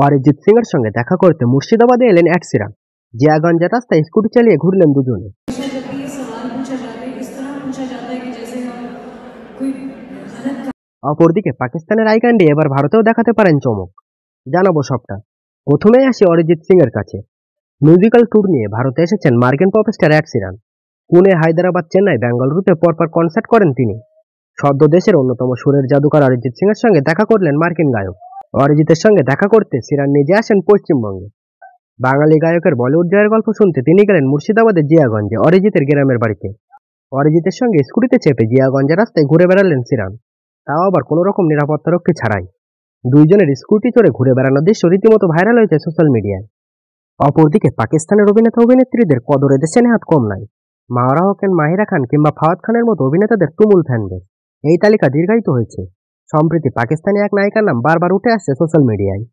অরিজিৎ সিং এর সঙ্গে দেখা করতে মুর্শিদাবাদে এলেন এড শিরান। জিয়াগঞ্জের রাস্তায় স্কুটি চালিয়ে ঘুরলেন দুজনে। অপরদিকে পাকিস্তানের আইকান্ডি এবার ভারতেও দেখাতে পারেন চমক। জানাবো সবটা। প্রথমেই আসি অরিজিৎ সিং এর কাছে। মিউজিক্যাল ট্যুর নিয়ে ভারতে এসেছেন মার্কিন pop star Ed Sheeran. Pune, Hyderabad, Chennai, বেঙ্গালুরুতে পরপর কনসার্ট করেন তিনি। সদ্য দেশের অন্যতম সুরের জাদুকর অরিজিৎ সিং এর সঙ্গে দেখা করলেন মার্কিন গায়ক। অরিজিতের সঙ্গে দেখা করতে শিরান নিজে আসেন পশ্চিমবঙ্গে। বাঙালি গায়কের বলিউড জয়ের গল্প শুনতে তিনি গেলেন মুর্শিদাবাদের জিয়াগঞ্জে অরিজিতের গ্রামের বাড়িতে। অরিজিতের সঙ্গে স্কুটিতে চেপে জিয়াগঞ্জের রাস্তায় ঘুরে বেড়ালেন শিরান, তাও আবার কোনো রকম নিরাপত্তারক্ষী ছাড়াই। দুইজনের স্কুটি চড়ে ঘুরে বেড়ানোর দৃশ্য রীতিমতো ভাইরাল হয়েছে সোশ্যাল মিডিয়ায়। অপরদিকে পাকিস্তানের অভিনেতা অভিনেত্রীদের কদরে দেশে নেহাত কম নাই। মাওরা হোসেন, মাহিরা খান কিংবা ফাওয়াদ খানের মতো অভিনেতাদের তুমুল ফ্যানবেস। এই তালিকা দীর্ঘায়িত হয়েছে। সম্প্রতি পাকিস্তানি এক নায়িকার নাম বারবার উঠে আসছে সোশ্যাল মিডিয়ায়।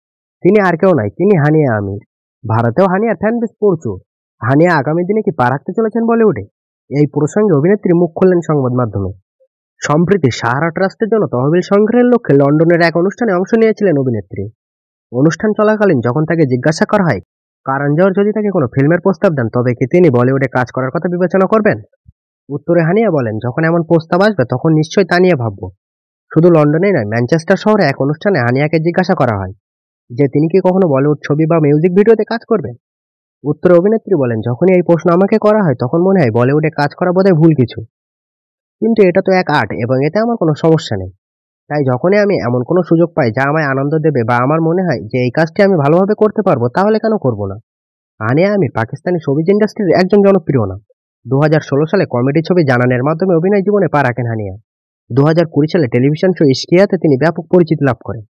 তিনি আর কেউ নাই, তিনি হানিয়া আমির। ভারতেও হানিয়ার ফ্যানবেস প্রচুর। হানিয়া আগামী দিনে কি পা রাখতে চলেছেন বলিউডে? এই প্রসঙ্গে অভিনেত্রী মুখ খুললেন সংবাদ মাধ্যমে। সম্প্রতি সাহারা ট্রাস্টের জন্য তহবিল সংগ্রহের লক্ষ্যে লন্ডনের এক অনুষ্ঠানে অংশ নিয়েছিলেন অভিনেত্রী। অনুষ্ঠান চলাকালীন যখন তাকে জিজ্ঞাসা করা হয় কারণ জোহর যদি তাকে কোনো ফিল্মের প্রস্তাব দেন তবে কি তিনি বলিউডে কাজ করার কথা বিবেচনা করবেন, উত্তরে হানিয়া বলেন, যখন এমন প্রস্তাব আসবে তখন নিশ্চয়ই তা নিয়ে ভাববো। শুধু লন্ডনেই নয়, ম্যানচেস্টার শহরে এক অনুষ্ঠানে হানিয়াকে জিজ্ঞাসা করা হয় যে তিনি কি কখনো বলিউড ছবি বা মিউজিক ভিডিওতে কাজ করবেন। উত্তরে অভিনেত্রী বলেন, যখনই এই প্রশ্ন আমাকে করা হয় তখন মনে হয় বলিউডে কাজ করা বোধহয় ভুল কিছু, কিন্তু এটা তো এক আর্ট এবং এতে আমার কোনো সমস্যা নেই। তাই যখনই আমি এমন কোনো সুযোগ পাই যা আমায় আনন্দ দেবে বা আমার মনে হয় যে এই কাজটি আমি ভালোভাবে করতে পারবো, তাহলে কেন করব না। হানিয়া আমির পাকিস্তানি শোবিজ ইন্ডাস্ট্রির একজন জনপ্রিয় নাম। 2016 সালে কমেডি ছবি জানানের মাধ্যমে অভিনয় জীবনে পা রাখেন হানিয়া। 2020 সালে টেলিভিশন শো ইশকিয়াতে তিনি ব্যাপক পরিচিতি লাভ করেন।